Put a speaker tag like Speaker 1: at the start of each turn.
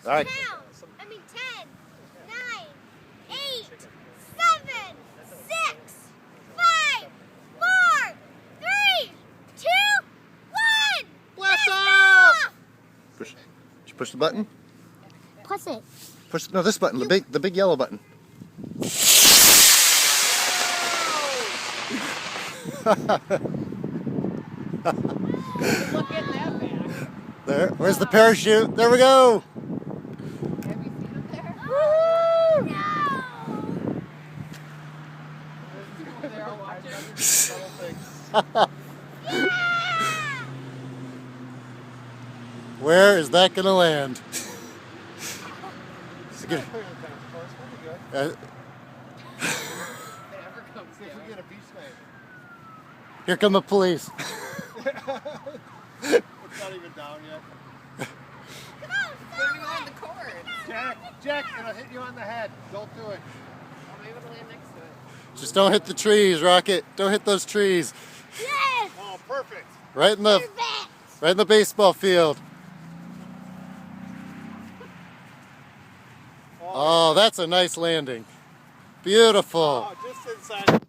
Speaker 1: All right.
Speaker 2: Count. 10, 9, 8, 7, 6, 5, 4, 3, 2, 1.
Speaker 1: Blast off! Push. Did you push the button?
Speaker 2: Press it.
Speaker 1: Push. No, this button. The big yellow button.
Speaker 3: Look at that back.
Speaker 1: There. Where's the parachute? There we go.
Speaker 3: Have you seen him there?
Speaker 2: Woo!
Speaker 3: They're all watching.
Speaker 1: Where is that gonna land? It's good. Here come the police.
Speaker 4: It's not even down yet.
Speaker 3: Burning on the cord.
Speaker 4: Jack, it'll hit you on the head. Don't do it.
Speaker 3: I'll be able to land next to it.
Speaker 1: Just don't hit the trees, Rocket. Don't hit those trees.
Speaker 2: Yes!
Speaker 4: Oh, perfect.
Speaker 1: Right in the baseball field. Oh, that's a nice landing. Beautiful.
Speaker 4: Oh, just inside.